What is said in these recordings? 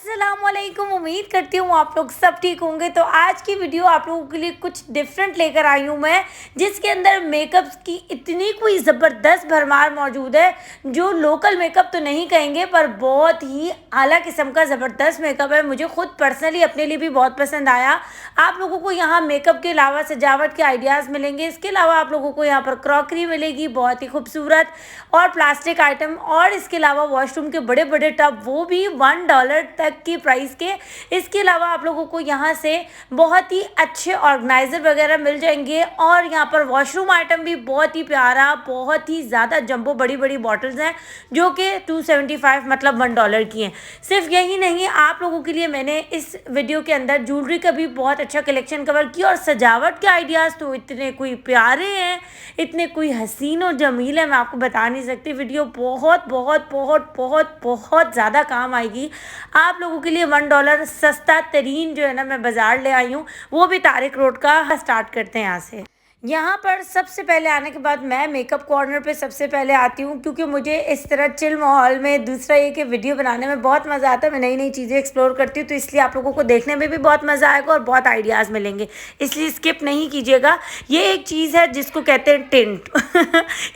अस्सलामुअलैकुम। उम्मीद करती हूँ आप लोग सब ठीक होंगे। तो आज की वीडियो आप लोगों के लिए कुछ डिफरेंट लेकर आई हूँ मैं, जिसके अंदर मेकअप की इतनी कोई ज़बरदस्त भरमार मौजूद है जो लोकल मेकअप तो नहीं कहेंगे पर बहुत ही आला किस्म का ज़बरदस्त मेकअप है। मुझे खुद पर्सनली अपने लिए भी बहुत पसंद आया। आप लोगों को यहाँ मेकअप के अलावा सजावट के आइडियाज़ मिलेंगे। इसके अलावा आप लोगों को यहाँ पर क्रॉकरी मिलेगी बहुत ही खूबसूरत और प्लास्टिक आइटम, और इसके अलावा वॉशरूम के बड़े बड़े टब, वो भी $1 तक की प्राइस के। इसके अलावा आप लोगों को यहाँ से बहुत ही अच्छे ऑर्गेनाइज़र वगैरह मिल जाएंगे, और यहाँ पर वॉशरूम आइटम भी बहुत ही प्यारा, बहुत ही ज़्यादा जंबो बड़ी बड़ी बॉटल्स हैं जो कि 275 मतलब $1 की हैं। सिर्फ यही नहीं, आप लोगों के लिए मैंने इस वीडियो के अंदर ज्वेलरी का भी बहुत अच्छा कलेक्शन कवर किया, और सजावट के आइडियाज़ तो इतने कोई प्यारे हैं, इतने कोई हसीन और जमील है, मैं आपको बता नहीं सकती। वीडियो बहुत बहुत बहुत बहुत बहुत ज़्यादा काम आएगी आप लोगों के लिए। $1 सस्ता तरीन जो है ना मैं बाज़ार ले आई हूँ, वो भी तारिक रोड का। स्टार्ट करते हैं यहाँ से। यहाँ पर सबसे पहले आने के बाद मैं मेकअप कॉर्नर पे सबसे पहले आती हूँ, क्योंकि मुझे इस तरह चिल माहौल में दूसरा ये कि वीडियो बनाने में बहुत मज़ा आता है। मैं नई नई चीज़ें एक्सप्लोर करती हूँ, तो इसलिए आप लोगों को देखने में भी बहुत मज़ा आएगा और बहुत आइडियाज़ मिलेंगे, इसलिए स्किप नहीं कीजिएगा। ये एक चीज़ है जिसको कहते हैं टिंट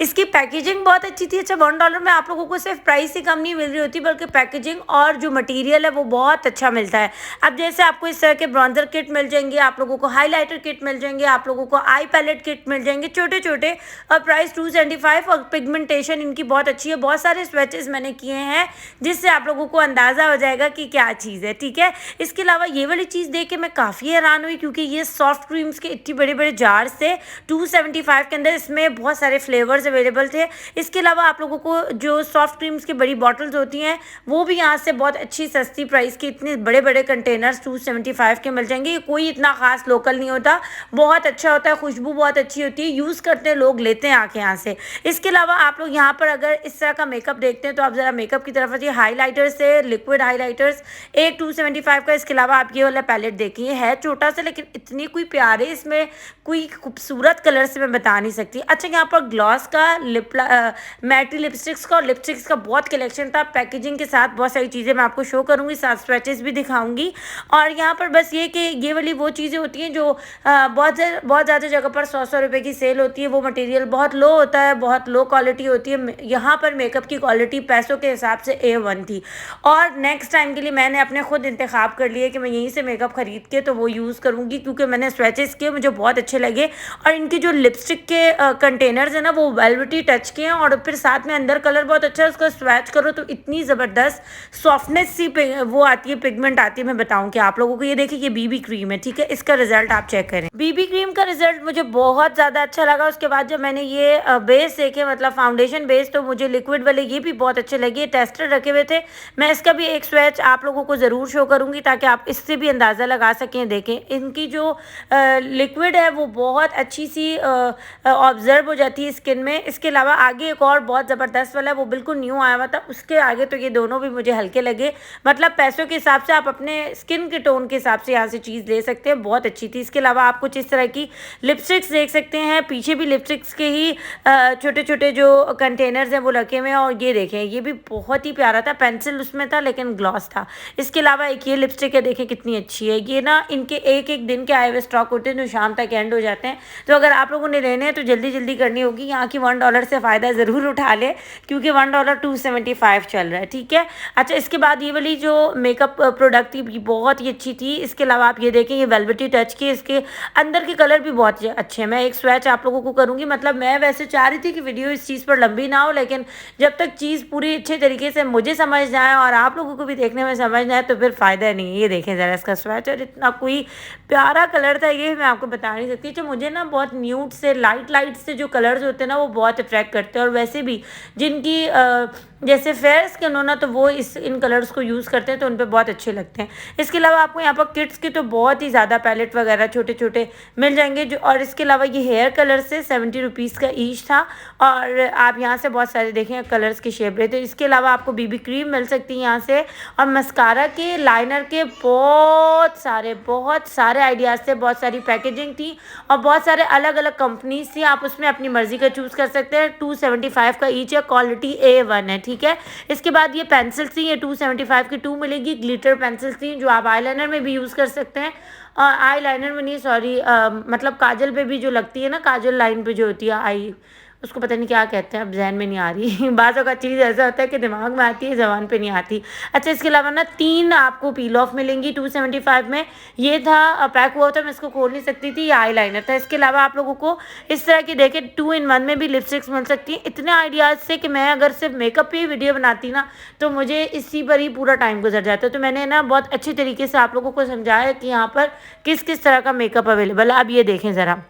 इसकी पैकेजिंग बहुत अच्छी थी। अच्छा, $1 में आप लोगों को सिर्फ प्राइस ही कम नहीं मिल रही होती, बल्कि पैकेजिंग और जो मटीरियल है वो बहुत अच्छा मिलता है। अब जैसे आपको इस तरह के ब्रॉन्जर किट मिल जाएंगे, आप लोगों को हाईलाइटर किट मिल जाएंगे, आप लोगों को आई पैलेट किट मिल जाएंगे छोटे छोटे, और प्राइस 275, और पिगमेंटेशन इनकी बहुत अच्छी है। बहुत सारे स्वेचेस मैंने किए हैं जिससे आप लोगों को अंदाज़ा हो जाएगा कि क्या चीज़ है, ठीक है। इसके अलावा ये वाली चीज़ देख के मैं काफ़ी हैरान हुई, क्योंकि ये सॉफ्ट क्रीम्स के इतने बड़े बड़े जार्स थे 275 के अंदर, इसमें बहुत सारे फ्लेवर्स अवेलेबल थे। इसके अलावा आप लोगों को जो सॉफ्ट क्रीम्स की बड़ी बॉटल्स होती हैं वो भी यहाँ से बहुत अच्छी सस्ती प्राइस के इतने बड़े बड़े कंटेनर्स 275 के मिल जाएंगे। कोई इतना खास लोकल नहीं होता, बहुत अच्छा होता है, खुशबू बहुत अच्छी होती है, यूज़ करते हैं लोग, लेते हैं आके यहाँ से। इसके अलावा आप लोग यहाँ पर अगर इस तरह का मेकअप देखते हैं तो आप ज़रा मेकअप की तरफ आइए। हाईलाइटर्स है, लिक्विड हाईलाइटर्स एक 275 का। इसके अलावा आप ये वाला पैलेट देखिए, है छोटा सा लेकिन इतनी कोई प्यारे, इसमें कोई खूबसूरत कलर से मैं बता नहीं सकती। अच्छा, यहाँ पर ग्लॉस का, मैटी लिपस्टिक्स का और लिपस्टिक्स का बहुत कलेक्शन था, पैकेजिंग के साथ बहुत सारी चीज़ें मैं आपको शो करूँगी, साथ स्वेचेस भी दिखाऊंगी। और यहाँ पर बस ये कि ये वाली वो चीज़ें होती हैं जो बहुत ज़्यादा जगह पर 100 रुपये की सेल होती है, वो मटेरियल बहुत लो होता है, बहुत लो क्वालिटी होती है। यहाँ पर मेकअप की क्वालिटी पैसों के हिसाब से A1 थी, और नेक्स्ट टाइम के लिए मैंने अपने खुद इंतखाब कर लिए कि मैं यहीं से मेकअप ख़रीद के तो वो यूज़ करूँगी, क्योंकि मैंने स्वेचेस किए, मुझे बहुत अच्छे लगे। और इनकी जो लिपस्टिक के कंटेनर्स है ना, वो वेलवेटी टच के हैं, और फिर साथ में अंदर कलर बहुत अच्छा है, उसका स्वैच करो तो इतनी ज़बरदस्त सॉफ्टनेस सी वो आती है, पिगमेंट आती है। मैं बताऊँ कि आप लोगों को, ये देखिए ये बीबी क्रीम है, ठीक है, इसका रिजल्ट आप चेक करें। बीबी क्रीम का रिजल्ट मुझे बहुत ज़्यादा अच्छा लगा। उसके बाद जब मैंने ये बेस देखे, मतलब फाउंडेशन बेस, तो मुझे लिक्विड वाले ये भी बहुत अच्छे लगे। टेस्टर रखे हुए थे, मैं इसका भी एक स्वेच आप लोगों को ज़रूर शो करूँगी ताकि आप इससे भी अंदाज़ा लगा सकें। देखें, इनकी जो लिक्विड है वो बहुत अच्छी सी ऑब्जर्व हो जाती है स्किन में। इसके अलावा आगे एक और बहुत ज़बरदस्त वाला है, वो बिल्कुल न्यू आया हुआ था, उसके आगे तो ये दोनों भी मुझे हल्के लगे। मतलब पैसों के हिसाब से आप अपने स्किन के टोन के हिसाब से यहाँ से चीज़ ले सकते हैं, बहुत अच्छी थी। इसके अलावा आप कुछ इस तरह की लिपस्टिक्स देख सकते हैं, पीछे भी लिपस्टिक्स के ही छोटे छोटे जो कंटेनर्स हैं वो रखे हुए हैं, और ये देखें ये भी बहुत ही प्यारा था, पेंसिल उसमें था लेकिन ग्लॉस था। इसके अलावा एक ये लिपस्टिक है, देखें कितनी अच्छी है। ये ना इनके एक एक दिन के आए हुए स्टॉक होते हैं जो शाम तक एंड हो जाते हैं, तो अगर आप लोगों ने लेने हैं तो जल्दी जल्दी करनी होगी। यहाँ की $1 से फ़ायदा ज़रूर उठा ले, क्योंकि $1 275 चल रहा है, ठीक है। अच्छा, इसके बाद ये वाली जो मेकअप प्रोडक्ट थी बहुत ही अच्छी थी। इसके अलावा आप ये देखें, ये वेलवेटी टच की, इसके अंदर के कलर भी बहुत अच्छे हैं। मैं एक स्वेच आप लोगों को करूँगी, मतलब मैं वैसे चाह रही थी कि वीडियो इस चीज़ पर लंबी ना हो, लेकिन जब तक चीज़ पूरी अच्छे तरीके से मुझे समझ जाए और आप लोगों को भी देखने में समझ जाए तो फिर फ़ायदा नहीं। ये देखें ज़रा इसका स्वेच, और इतना कोई प्यारा कलर था, ये मैं आपको बता नहीं सकती। जो मुझे ना बहुत न्यूड से लाइट से जो कलर्स होते हैं ना, वो बहुत अट्रैक्ट करते हैं, और वैसे भी जिनकी जैसे फेयर स्किन हो ना, तो वो इन कलर्स को यूज़ करते हैं तो उन पर बहुत अच्छे लगते हैं। इसके अलावा आपको यहाँ पर किड्स के तो बहुत ही ज़्यादा पैलेट वगैरह छोटे छोटे मिल जाएंगे जो, और इसके अलावा ये हेयर कलर से 70 रुपीज़ का ईच था, और आप यहाँ से बहुत सारे देखें कलर्स के शेप रहे थे। इसके अलावा आपको बीबी क्रीम मिल सकती है यहाँ से, और मस्कारा के, लाइनर के बहुत सारे आइडियाज़ थे, बहुत सारी पैकेजिंग थी, और बहुत सारे अलग अलग कंपनीज थी। आप उसमें अपनी मर्ज़ी का चूज़ कर सकते हैं। 275 का ईच है, क्वालिटी A1 है, ठीक ठीक है। इसके बाद ये पेंसिल्स थी, ये 275 की 2 मिलेगी। ग्लिटर पेंसिल्स थी जो आप आईलाइनर में भी यूज़ कर सकते हैं, और आईलाइनर में नहीं, सॉरी, मतलब काजल पे भी जो लगती है ना, काजल लाइन पे जो होती है आई, उसको पता नहीं क्या कहते हैं, अब ज़हन में नहीं आ रही बाज़ का चीज़ ऐसा होता है कि दिमाग में आती है, ज़बान पे नहीं आती। अच्छा, इसके अलावा ना 3 आपको पील ऑफ मिलेंगी 275 में। ये था पैक हुआ था, मैं इसको खोल नहीं सकती थी, ये आईलाइनर था। इसके अलावा आप लोगों को इस तरह की देखें 2 in 1 में भी लिपस्टिक्स मिल सकती हैं। इतने आइडियाज़ से कि मैं अगर सिर्फ मेकअप पे ही वीडियो बनाती ना तो मुझे इसी पर ही पूरा टाइम गुजर जाता है। तो मैंने ना बहुत अच्छे तरीके से आप लोगों को समझाया कि यहाँ पर किस किस तरह का मेकअप अवेलेबल है। अब ये देखें ज़रा,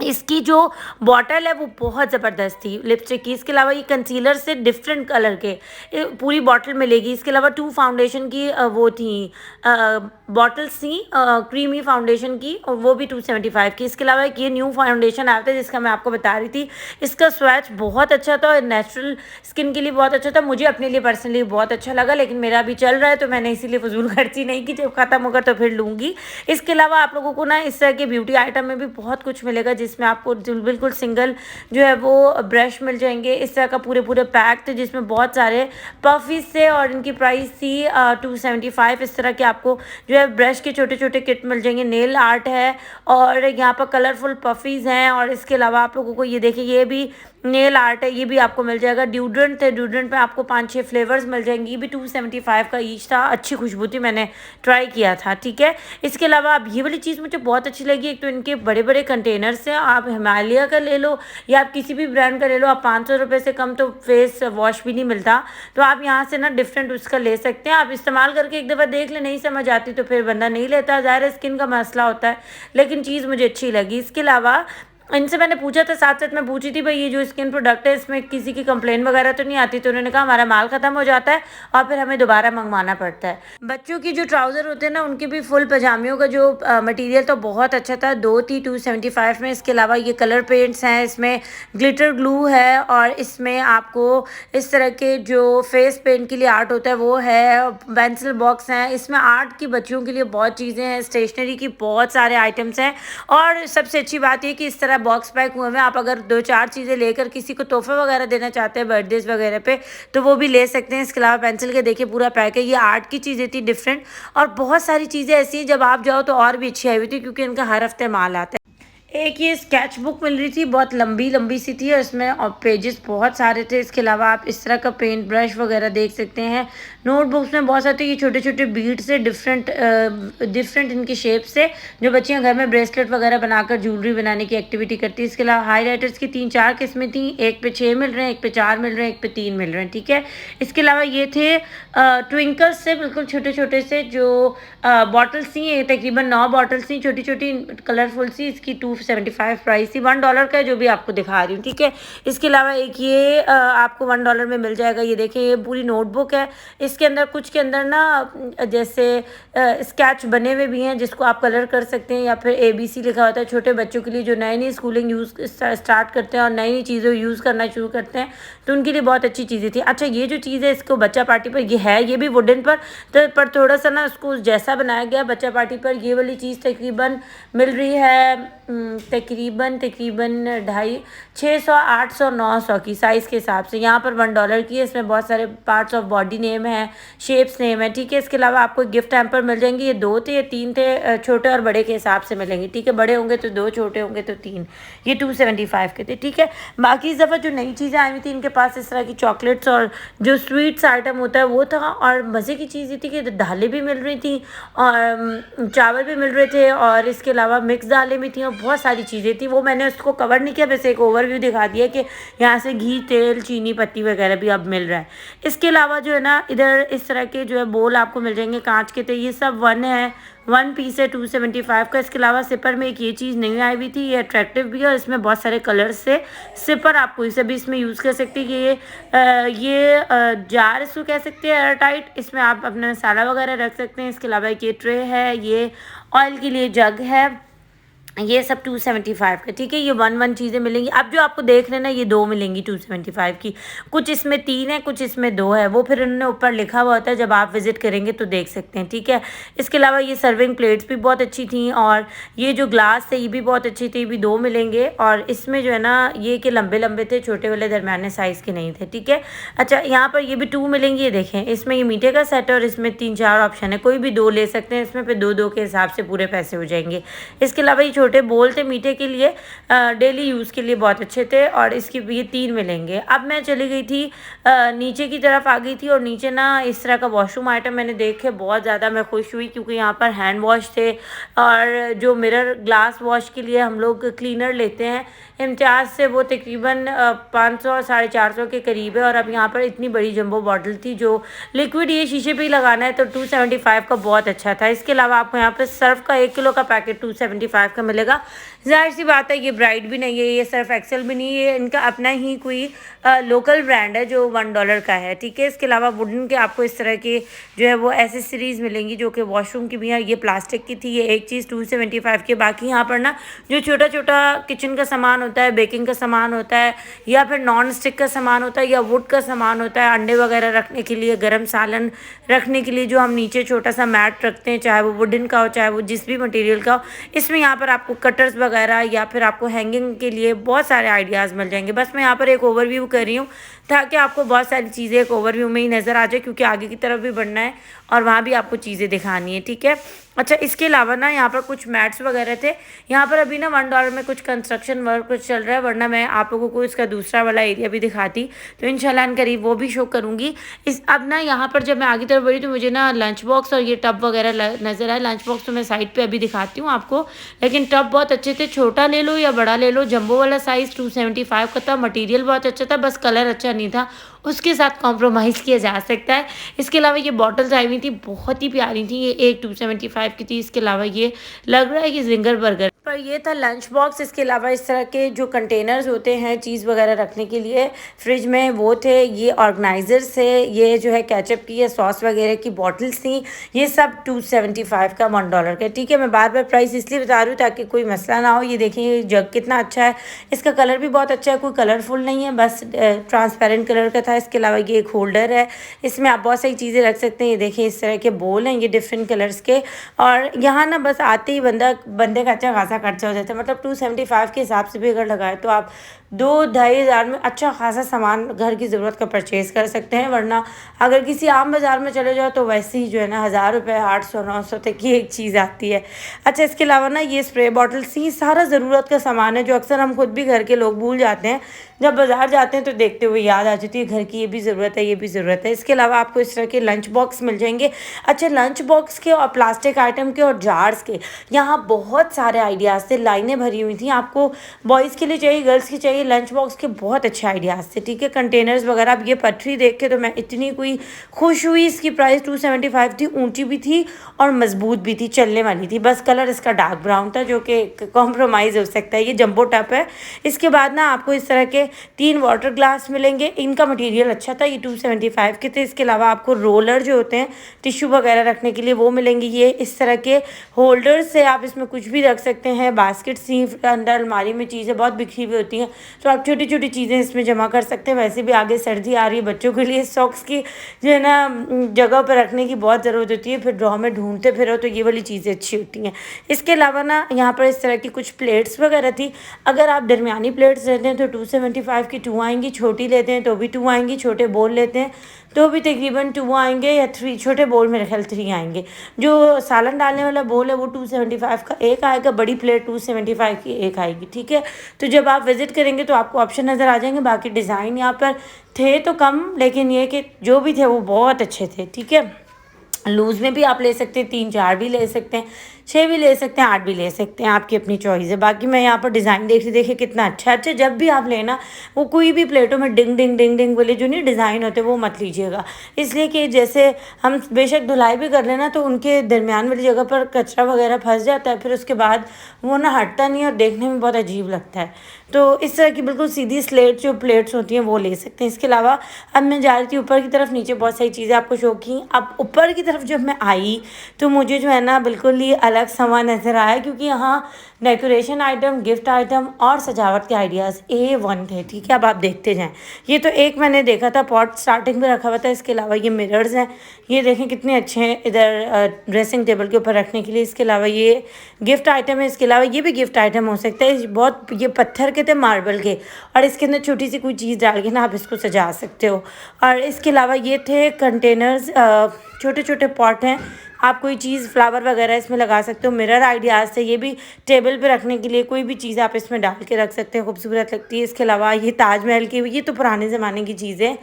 इसकी जो बॉटल है वो बहुत ज़बरदस्त थी लिपस्टिक की। इसके अलावा ये कंसीलर से डिफरेंट कलर के पूरी बॉटल मिलेगी। इसके अलावा 2 फाउंडेशन की वो थी बॉटल्स थी क्रीमी फाउंडेशन की, और वो भी 275 की। इसके अलावा एक ये न्यू फाउंडेशन आया था जिसका मैं आपको बता रही थी, इसका स्वैच बहुत अच्छा था और नेचुरल स्किन के लिए बहुत अच्छा था। मुझे अपने लिए पर्सनली बहुत अच्छा लगा, लेकिन मेरा अभी चल रहा है तो मैंने इसीलिए फजूल खर्ची नहीं की, जब ख़त्म होगा तो फिर लूँगी। इसके अलावा आप लोगों को ना इस तरह के ब्यूटी आइटम में भी बहुत कुछ मिलेगा, जिसमें आपको बिल्कुल सिंगल जो है वो ब्रश मिल जाएंगे, इस तरह का पूरे पूरे पैक थे जिसमें बहुत सारे पफीज थे, और इनकी प्राइस थी 275। इस तरह के आपको जो है ब्रश के छोटे छोटे किट मिल जाएंगे। नेल आर्ट है और यहाँ पर कलरफुल पफीज हैं, और इसके अलावा आप लोगों को ये देखिए, ये भी नेल आर्ट है, ये भी आपको मिल जाएगा। ड्यूड्रेंट थे, ड्यूड्रेंट पे आपको 5-6 फ्लेवर्स मिल जाएंगी, ये भी 275 का ईच था। अच्छी खुशबू थी, मैंने ट्राई किया था, ठीक है। इसके अलावा अब ये वाली चीज़ मुझे बहुत अच्छी लगी, एक तो इनके बड़े बड़े कंटेनर्स हैं। आप हिमालय का ले लो या आप किसी भी ब्रांड का ले लो, आप 500 रुपये से कम तो फेस वॉश भी नहीं मिलता, तो आप यहाँ से ना डिफरेंट उसका ले सकते हैं। आप इस्तेमाल करके एक दफ़ा देख ले, नहीं समझ आती तो फिर बंदा नहीं लेता, ज़ाहिर है स्किन का मसला होता है, लेकिन चीज़ मुझे अच्छी लगी। इसके अलावा इनसे मैंने पूछा था, साथ साथ मैं पूछी थी भाई ये जो स्किन प्रोडक्ट है इसमें किसी की कंप्लेन वगैरह तो नहीं आती, तो उन्होंने कहा हमारा माल ख़त्म हो जाता है और फिर हमें दोबारा मंगवाना पड़ता है। बच्चों की जो ट्राउज़र होते हैं ना, उनके भी फुल पजामियों का जो मटेरियल तो बहुत अच्छा था। 2 थी 275 में। इसके अलावा ये कलर पेंट्स हैं, इसमें ग्लिटर ग्लू है, और इसमें आपको इस तरह के जो फेस पेंट के लिए आर्ट होता है वो है, पेंसिल बॉक्स हैं, इसमें आर्ट की बच्चियों के लिए बहुत चीज़ें हैं, स्टेशनरी की बहुत सारे आइटम्स हैं। और सबसे अच्छी बात ये कि इस तरह बॉक्स पैक हुए में आप अगर 2-4 चीज़ें लेकर किसी को तोहफा वगैरह देना चाहते हैं बर्थडेज वगैरह पे, तो वो भी ले सकते हैं। इसके अलावा पेंसिल के देखिए पूरा पैक है। ये आर्ट की चीज़ें थी डिफरेंट, और बहुत सारी चीज़ें ऐसी हैं जब आप जाओ तो और भी अच्छी आई हुई थी, क्योंकि इनका हर हफ्ते माल आता है। एक ये स्केच बुक मिल रही थी, बहुत लंबी लंबी सी थी, और इसमें और पेजेस बहुत सारे थे। इसके अलावा आप इस तरह का पेंट ब्रश वगैरह देख सकते हैं। नोटबुक्स में बहुत सारे ये छोटे छोटे बीड से डिफरेंट इनकी शेप से, जो बच्चियां घर में ब्रेसलेट वगैरह बनाकर ज्वेलरी बनाने की एक्टिविटी करती है। इसके अलावा हाईलाइटर्स की 3-4 किस्में थी, एक पे 6 मिल रहे हैं, एक पे 4 मिल रहे हैं, एक पे 3 मिल रहे हैं, ठीक है। इसके अलावा ये थे ट्विंकल्स से बिल्कुल छोटे छोटे से जो बॉटल्स थी, ये तकरीबन 9 बॉटल्स थी छोटी छोटी कलरफुल सी। इसकी 275 प्राइस थी, $1 का है जो भी आपको दिखा रही हूँ, ठीक है। इसके अलावा एक ये आपको $1 में मिल जाएगा। ये देखें, ये पूरी नोटबुक है, इसके अंदर कुछ के अंदर ना जैसे स्केच बने हुए भी हैं जिसको आप कलर कर सकते हैं, या फिर ABC लिखा होता है। छोटे बच्चों के लिए जो नई नई स्कूलिंग यूज़ स्टार्ट करते हैं और नई नई चीज़ें यूज़ करना शुरू करते हैं, तो उनके लिए बहुत अच्छी चीज़ें थी। अच्छा, ये जो चीज़ है इसको बच्चा पार्टी पर, ये है ये भी वुडन पर थोड़ा सा ना उसको जैसा बनाया गया बच्चा पार्टी पर। ये वाली चीज़ तकरीबन मिल रही है तकरीबन 600, 800, 900 की साइज़ के हिसाब से। यहाँ पर $1 की है, इसमें बहुत सारे पार्ट्स ऑफ बॉडी नेम है, शेप्स नेम है, ठीक है। इसके अलावा आपको गिफ्ट हैम्पर मिल जाएंगे। ये 2 थे या 3 थे, छोटे और बड़े के हिसाब से मिलेंगे, ठीक है। बड़े होंगे तो 2, छोटे होंगे तो 3। ये 275 के थे, ठीक है। बाकी इस दफ़ा जो नई चीज़ें आई हुई थी इनके पास, इस तरह की चॉकलेट्स और जो स्वीट्स आइटम होता है वो था, और मज़े की चीज़ ये थी कि दालें भी मिल रही थी और चावल भी मिल रहे थे, और इसके अलावा मिक्स दालें भी थी, और बहुत सारी चीज़ें थी। वो मैंने उसको कवर नहीं किया, बस एक ओवरव्यू दिखा दिया कि यहाँ से घी, तेल, चीनी पत्ती वगैरह भी अब मिल रहा है। इसके अलावा जो है ना इधर इस तरह के जो है बोल आपको मिल जाएंगे कांच के थे। ये सब 1 पीस है 275 का। इसके अलावा सिपर में एक ये चीज़ नहीं आई हुई थी, ये अट्रैक्टिव भी है, और इसमें बहुत सारे कलर्स से सिपर आपको इसे भी इसमें यूज़ कर सकते हैं। ये जार इसको कह सकते हैं एयर टाइट, इसमें आप अपना मसाला वगैरह रख सकते हैं। इसके अलावा एक ये ट्रे है, ये ऑयल के लिए जग है, ये सब 275 का, ठीक है। ये 1 चीज़ें मिलेंगी। अब जो आपको देख रहे हैं ना, ये 2 मिलेंगी 275 की। कुछ इसमें 3 है, कुछ इसमें 2 है, वो फिर उन्होंने ऊपर लिखा हुआ होता है, जब आप विज़िट करेंगे तो देख सकते हैं, ठीक है। इसके अलावा ये सर्विंग प्लेट्स भी बहुत अच्छी थी, और ये जो ग्लास थे ये भी बहुत अच्छी थी, ये भी 2 मिलेंगे। और इसमें जो है ना, ये कि लंबे लंबे थे, छोटे वाले दरमियाने साइज़ के नहीं थे, ठीक है। अच्छा, यहाँ पर ये भी 2 मिलेंगी। ये देखें, इसमें ये मीठे का सेट है और इसमें 3-4 ऑप्शन है, कोई भी 2 ले सकते हैं इसमें, फिर 2-2 के हिसाब से पूरे पैसे हो जाएंगे। इसके अलावा ये छोटे बोल थे मीठे के लिए, डेली यूज़ के लिए बहुत अच्छे थे, और इसकी ये 3 मिलेंगे। अब मैं चली गई थी नीचे की तरफ आ गई थी, और नीचे ना इस तरह का वॉशरूम आइटम मैंने देखे, बहुत ज़्यादा मैं खुश हुई, क्योंकि यहाँ पर हैंड वॉश थे, और जो मिरर ग्लास वॉश के लिए हम लोग क्लीनर लेते हैं इम्तियाज़ से, वो तकरीबन 500 450 के करीब है। और अब यहाँ पर इतनी बड़ी जंबो बॉटल थी, जो लिक्विड ये शीशे पे ही लगाना है, तो 275 का बहुत अच्छा था। इसके अलावा आपको यहाँ पर सर्फ का 1 किलो का पैकेट 275 का मिलेगा। ज़ाहिर सी बात है, ये ब्राइट भी नहीं है, ये सर्फ एक्सेल भी नहीं है, ये इनका अपना ही कोई लोकल ब्रांड है जो $1 का है, ठीक है। इसके अलावा वुडन के आपको इस तरह के जो है वो एसेसरीज़ मिलेंगी, जो कि वॉशरूम की भी है। ये प्लास्टिक की थी, ये एक चीज़ 275 के। बाकी यहाँ पर ना जो छोटा छोटा किचन का सामान होता है, बेकिंग का सामान होता है, या फिर नॉन स्टिक का सामान होता है, या वुड का सामान होता है, अंडे वगैरह रखने के लिए, गरम सालन रखने के लिए, जो हम नीचे छोटा सा मैट रखते हैं, चाहे वो वुडन का हो, चाहे वो जिस भी मटेरियल का हो। इसमें यहाँ पर आपको कटर्स वगैरह, या फिर आपको हैंगिंग के लिए बहुत सारे आइडियाज़ मिल जाएंगे। बस मैं यहाँ पर एक ओवरव्यू कर रही हूँ, ताकि आपको बहुत सारी चीज़ें एक ओवरव्यू में ही नज़र आ जाए, क्योंकि आगे की तरफ भी बढ़ना है और वहाँ भी आपको चीज़ें दिखानी है, ठीक है। अच्छा, इसके अलावा ना यहाँ पर कुछ मैट्स वगैरह थे। यहाँ पर अभी ना $1 में कुछ कंस्ट्रक्शन वर्क कुछ चल रहा है, वरना मैं आप लोगों को इसका दूसरा वाला एरिया भी दिखाती, तो इंशाल्लाह करीब वो भी शो करूँगी। अब ना यहाँ पर जब मैं आगे तरफ बढ़ी, तो मुझे ना लंच बॉक्स और ये टब वगैरह नज़र आए। लंच बॉक्स तो मैं साइड पर अभी दिखाती हूँ आपको, लेकिन टब बहुत अच्छे थे। छोटा ले लो या बड़ा ले लो, जंबो वाला साइज़ 275 का था। मटीरियल बहुत अच्छा था, बस कलर अच्छा नहीं था, उसके साथ कॉम्प्रोमाइज़ किया जा सकता है। इसके अलावा ये बॉटल्स आई हुई थी, बहुत ही प्यारी थी। ये एक 275 की थी। इसके अलावा ये लग रहा है कि जिंगर बर्गर पर ये था लंच बॉक्स। इसके अलावा इस तरह के जो कंटेनर्स होते हैं चीज़ वगैरह रखने के लिए फ्रिज में, वो थे। ये ऑर्गेनाइजर्स थे, ये जो है केचप की या सॉस वगैरह की बॉटल्स थी। ये सब 275 का $1 का, ठीक है। मैं बार बार प्राइस इसलिए बता रही हूँ ताकि कोई मसला ना हो। ये देखिए, ये जग कितना अच्छा है, इसका कलर भी बहुत अच्छा है, कोई कलरफुल नहीं है, बस ट्रांसपेरेंट कलर का था। इसके अलावा ये एक होल्डर है, इसमें आप बहुत सारी चीज़ें रख सकते हैं। ये देखिए, इस तरह के बोल हैं, ये डिफरेंट कलर्स के। और यहाँ ना बस आते ही बंदे का अच्छा खासा खर्चा हो जाता है। मतलब 275 के हिसाब से भी अगर लगाए तो आप 2-2.5 हज़ार में अच्छा खासा सामान घर की ज़रूरत का परचेज़ कर सकते हैं। वरना अगर किसी आम बाज़ार में चले जाओ तो वैसे ही जो है ना 1000 रुपये 800-900 तक की एक चीज़ आती है। अच्छा, इसके अलावा ना ये स्प्रे बॉटल्स थी, सारा ज़रूरत का सामान है, जो अक्सर हम खुद भी घर के लोग भूल जाते हैं। जब बाज़ार जाते हैं तो देखते हुए याद आ जाती है घर की, ये भी ज़रूरत है, ये भी ज़रूरत है। इसके अलावा आपको इस तरह के लंच बॉक्स मिल जाएंगे। अच्छा, लंच बॉक्स के और प्लास्टिक आइटम के और जार्स के यहाँ बहुत सारे आइडियाज़ थे, लाइनें भरी हुई थी। आपको बॉयज़ के लिए चाहिए, गर्ल्स के चाहिए, लंच बॉक्स के बहुत अच्छे आइडियाज़ थे, ठीक है। कंटेनर्स वगैरह, अब ये पटरी देख के तो मैं इतनी कोई खुश हुई। इसकी प्राइस 275 थी, ऊँची भी थी और मजबूत भी थी, चलने वाली थी। बस कलर इसका डार्क ब्राउन था, जो कि कॉम्प्रोमाइज़ हो सकता है। ये जंबो टप है। इसके बाद ना आपको इस तरह के 3 वाटर ग्लास मिलेंगे, इनका मटेरियल अच्छा था, ये 275 के थे। इसके अलावा आपको रोलर जो होते हैं टिश्यू वगैरह रखने के लिए, वो मिलेंगे। ये इस तरह के होल्डर्स से आप इसमें कुछ भी रख सकते हैं। बास्केट्स थी, अंदर अलमारी में चीज़ें बहुत बिखरी हुई होती हैं, तो आप छोटी छोटी चीज़ें इसमें जमा कर सकते हैं। वैसे भी आगे सर्दी आ रही है, बच्चों के लिए सॉक्स की जो है ना जगह पर रखने की बहुत ज़रूरत होती है, फिर ड्रॉ में ढूंढते फिरो, तो ये वाली चीज़ें अच्छी होती हैं। इसके अलावा ना यहाँ पर इस तरह की कुछ प्लेट्स वगैरह थी। अगर आप दरमियानी प्लेट्स लेते हैं तो 275 की 2 आएंगी, छोटी लेते हैं तो भी 2 आएंगी, छोटे बोल लेते हैं तो भी तकरीबन 2 आएंगे, या 3 छोटे बोल मेरे ख्याल 3 आएंगे। जो सालन डालने वाला बोल है वो 275 का एक आएगा, बड़ी प्लेट 275 की एक आएगी, ठीक है। तो जब आप विज़िट करेंगे तो आपको ऑप्शन नज़र आ जाएंगे। बाकी डिज़ाइन यहाँ पर थे तो कम, लेकिन ये कि जो भी थे वो बहुत अच्छे थे, ठीक है। लूज़ में भी आप ले सकते हैं, 3-4 भी ले सकते हैं, 6 भी ले सकते हैं, 8 भी ले सकते हैं, आपकी अपनी चॉइस है। बाकी मैं यहाँ पर डिज़ाइन देख रही, देखिए कितना अच्छा। अच्छा, जब भी आप लेना, वो कोई भी प्लेटों में डिंग डिंग डिंग डिंग वाले जो नहीं डिज़ाइन होते वो मत लीजिएगा, इसलिए कि जैसे हम बेशक धुलाई भी कर लेना तो उनके दरमियान वाली जगह पर कचरा वगैरह फंस जाता है, फिर उसके बाद वो ना हटता नहीं और देखने में बहुत अजीब लगता है। तो इस तरह की बिल्कुल सीधी स्लेट जो प्लेट्स होती हैं वो ले सकते हैं। इसके अलावा अब मैं जा रही थी ऊपर की तरफ, नीचे बहुत सारी चीज़ें आपको शो की। अब ऊपर की तरफ तरफ जब मैं आई तो मुझे जो है ना बिल्कुल ही अलग सामान नज़र आया, क्योंकि यहाँ डेकोरेशन आइटम, गिफ्ट आइटम और सजावट के आइडियाज़ A1 थे। ठीक है, अब आप देखते जाएं। ये तो एक मैंने देखा था, पॉट स्टार्टिंग में रखा हुआ था। इसके अलावा ये मिरर्स हैं, ये देखें कितने अच्छे हैं इधर ड्रेसिंग टेबल के ऊपर रखने के लिए। इसके अलावा ये गिफ्ट आइटम है, इसके अलावा ये भी गिफ्ट आइटम हो सकता है। बहुत ये पत्थर के थे, मार्बल के, और इसके अंदर छोटी सी कोई चीज़ डाल के ना आप इसको सजा सकते हो। और इसके अलावा ये थे कंटेनर्स, छोटे छोटे पॉट हैं, आप कोई चीज़ फ्लावर वगैरह इसमें लगा सकते हो। मिरर आइडियाज़ से, ये भी टेबल पे रखने के लिए कोई भी चीज़ आप इसमें डाल के रख सकते हैं, खूबसूरत लगती है। इसके अलावा ये ताजमहल की, ये तो पुराने ज़माने की चीज़ें,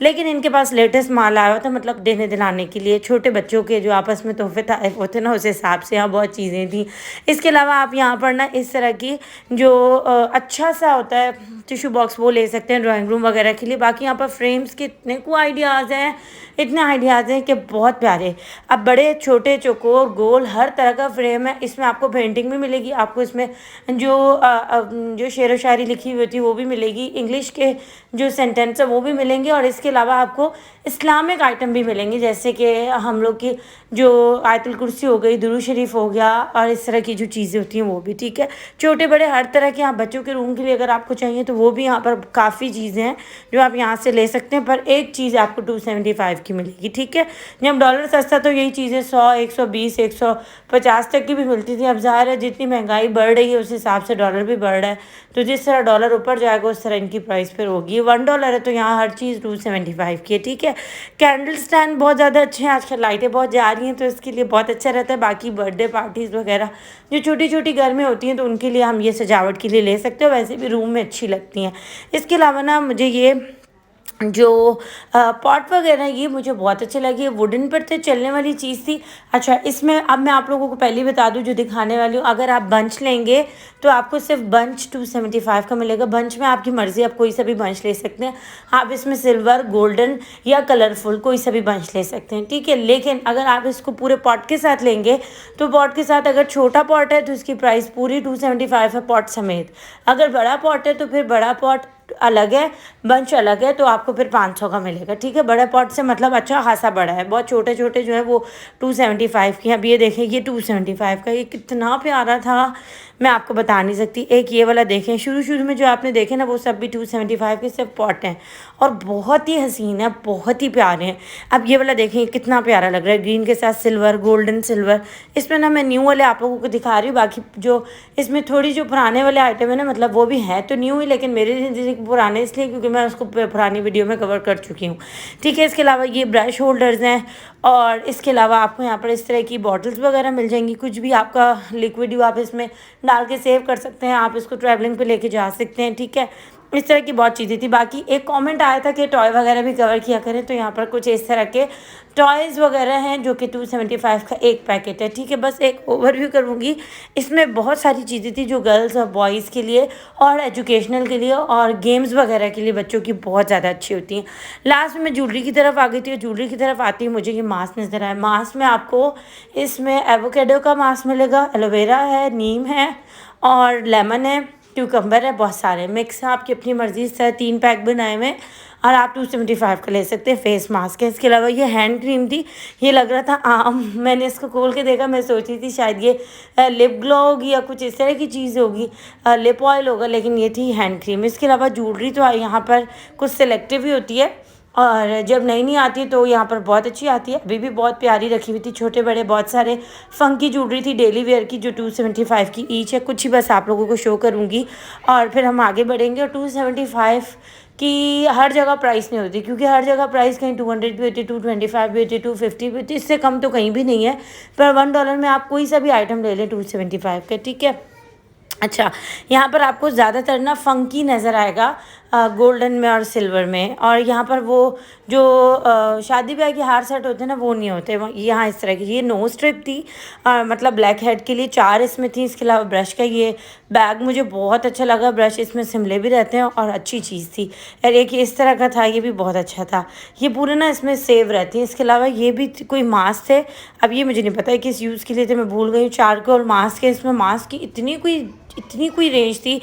लेकिन इनके पास लेटेस्ट माल आया हुआ था, मतलब देने दिलाने के लिए छोटे बच्चों के जो आपस में तोहफे होते ना, उस हिसाब से यहाँ बहुत चीज़ें थी। इसके अलावा आप यहाँ पर ना इस तरह की जो अच्छा सा होता है टिश्यू बॉक्स, वो ले सकते हैं ड्राइंग रूम वगैरह के लिए। बाकी यहाँ पर फ्रेम्स के इतने को आइडियाज़ हैं, इतने आइडियाज़ हैं कि बहुत प्यारे। अब बड़े छोटे चौकोर गोल हर तरह का फ्रेम है। इसमें आपको पेंटिंग भी मिलेगी, आपको इसमें जो शेर व शायरी लिखी हुई होती है वो भी मिलेगी, इंग्लिश के जो सेंटेंस है वो भी मिलेंगे, और इसके अलावा आपको इस्लामिक आइटम भी मिलेंगे, जैसे कि हम लोग की जो आयतुल कुर्सी हो गई, दुरूद शरीफ हो गया, और इस तरह की जो चीज़ें होती हैं वो भी। ठीक है, छोटे बड़े हर तरह के, यहाँ बच्चों के रूम के लिए अगर आपको चाहिए तो वो भी यहाँ पर काफ़ी चीज़ें हैं जो आप यहाँ से ले सकते हैं। पर एक चीज़ आपको 275 की मिलेगी। ठीक है, जब डॉलर सस्ता तो यही चीज़ें 100, 120, 150 तक की भी मिलती थी। अब ज़ाहिर है जितनी महंगाई बढ़ रही है उस हिसाब से डॉलर भी बढ़ रहा है, तो जिस तरह डॉलर ऊपर जाएगा उस तरह इनकी प्राइस फिर होगी। $1 है तो यहाँ हर चीज़ 275 की है। ठीक है, कैंडल स्टैंड बहुत ज़्यादा अच्छे हैं, आजकल लाइटें बहुत जा रही हैं तो इसके लिए बहुत अच्छा रहता है। बाकी बर्थडे पार्टीज़ वगैरह जो छोटी छोटी घर में होती हैं तो उनके लिए हम ये सजावट के लिए ले सकते हो, वैसे भी रूम में अच्छी लगती हैं। इसके अलावा ना मुझे ये जो पॉट वगैरह ये मुझे बहुत अच्छे लगे, वुडन पर तो चलने वाली चीज़ थी। अच्छा, इसमें अब मैं आप लोगों को पहले ही बता दूं जो दिखाने वाली हूँ, अगर आप बंच लेंगे तो आपको सिर्फ बंच 275 का मिलेगा। बंच में आपकी मर्ज़ी, आप कोई सा भी बंच ले सकते हैं। आप इसमें सिल्वर, गोल्डन या कलरफुल कोई सा भी बंच ले सकते हैं। ठीक है, लेकिन अगर आप इसको पूरे पॉट के साथ लेंगे तो पॉट के साथ अगर छोटा पॉट है तो इसकी प्राइस पूरी 275 है पॉट समेत। अगर बड़ा पॉट है तो फिर बड़ा पॉट अलग है, बंच अलग है, तो आपको फिर 500 का मिलेगा। ठीक है, बड़े पॉट से मतलब अच्छा खासा बड़ा है, बहुत छोटे छोटे जो है वो 275 की। अब ये देखें, ये 275 का, ये कितना प्यारा था मैं आपको बता नहीं सकती। एक ये वाला देखें, शुरू शुरू में जो आपने देखे ना वो सब भी 275 के सिर्फ पॉट हैं और बहुत ही हसीन है, बहुत ही प्यारे हैं। अब ये वाला देखें कितना प्यारा लग रहा है, ग्रीन के साथ सिल्वर, गोल्डन सिल्वर। इसमें ना मैं न्यू वाले आप लोगों को दिखा रही हूँ, बाकी जो इसमें थोड़ी जो पुराने वाले आइटम है ना, मतलब वो भी हैं तो न्यू ही, लेकिन मेरे पुराने इसलिए क्योंकि मैं उसको पुरानी वीडियो में कवर कर चुकी हूँ। ठीक है, इसके अलावा ये ब्रश होल्डर्स हैं, और इसके अलावा आपको यहाँ पर इस तरह की बॉटल्स वगैरह मिल जाएंगी। कुछ भी आपका लिक्विड आप इसमें डाल के सेव कर सकते हैं, आप इसको ट्रैवलिंग पे लेके जा सकते हैं। ठीक है, इस तरह की बहुत चीज़ें थी। बाकी एक कमेंट आया था कि टॉय वगैरह भी कवर किया करें, तो यहाँ पर कुछ इस तरह के टॉयज़ वगैरह हैं जो कि 275 का एक पैकेट है। ठीक है, बस एक ओवरव्यू करूँगी। इसमें बहुत सारी चीज़ें थी जो गर्ल्स और बॉयज़ के लिए और एजुकेशनल के लिए और गेम्स वगैरह के लिए बच्चों की बहुत ज़्यादा अच्छी होती हैं। लास्ट में मैं ज्वेलरी की तरफ आ गई थी, ज्वेलरी की तरफ आती है मुझे ये मास्क नज़र आया। मास्क में आपको इसमें एवोकेडो का मास्क मिलेगा, एलोवेरा है, नीम है और लेमन है, क्यूकम्बर है, बहुत सारे मिक्स है, आपकी अपनी मर्ज़ी से 3 पैक बनाए हुए हैं और आप 275 का ले सकते हैं। फेस मास्क है। इसके अलावा ये हैंड क्रीम थी, ये लग रहा था आम, मैंने इसको खोल के देखा, मैं सोची थी शायद ये लिप ग्लो होगी या कुछ इस तरह की चीज़ होगी, लिप ऑयल होगा, लेकिन ये थी हैंड क्रीम। इसके अलावा ज्वेलरी तो यहाँ पर कुछ सिलेक्टिव ही होती है और जब नई नहीं आती तो यहाँ पर बहुत अच्छी आती है। अभी भी बहुत प्यारी रखी हुई थी, छोटे बड़े बहुत सारे फंकी ज्वेलरी थी डेली वेयर की जो 275 की ईच है। कुछ ही बस आप लोगों को शो करूँगी और फिर हम आगे बढ़ेंगे। और 275 की हर जगह प्राइस नहीं होती, क्योंकि हर जगह प्राइस कहीं 200 भी होती है, 225 भी होती है, 250 भी होती है, इससे कम तो कहीं भी नहीं है। पर $1 में आप कोई सा भी आइटम ले लें 275 का। ठीक है, अच्छा, यहाँ पर आपको ज़्यादातर ना फंकी नज़र आएगा गोल्डन में और सिल्वर में, और यहाँ पर वो जो शादी ब्याह के हार सेट होते हैं ना वो नहीं होते यहाँ इस तरह की। ये नो स्ट्रिप थी, मतलब ब्लैक हेड के लिए 4 इसमें थी। इसके अलावा ब्रश का ये बैग मुझे बहुत अच्छा लगा, ब्रश इसमें सिमले भी रहते हैं और अच्छी चीज़ थी। और एक इस तरह का था, ये भी बहुत अच्छा था, ये पूरे ना इसमें सेव रहती है। इसके अलावा ये भी कोई मास्क थे, अब ये मुझे नहीं पता है किस यूज़ के लिए थे, मैं भूल गई हूँ। चारकोल मास्क है, इसमें मास्क की इतनी कोई रेंज थी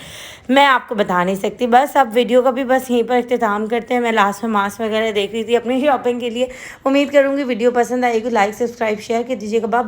मैं आपको बता नहीं सकती। बस अब वीडियो वीडियो का भी बस यहीं पर इख्तिताम करते हैं। मैं लास्ट में मास्क वगैरह देख रही थी अपनी शॉपिंग के लिए। उम्मीद करूँगी वीडियो पसंद आएगी, लाइक सब्सक्राइब शेयर कर दीजिएगा। बाय।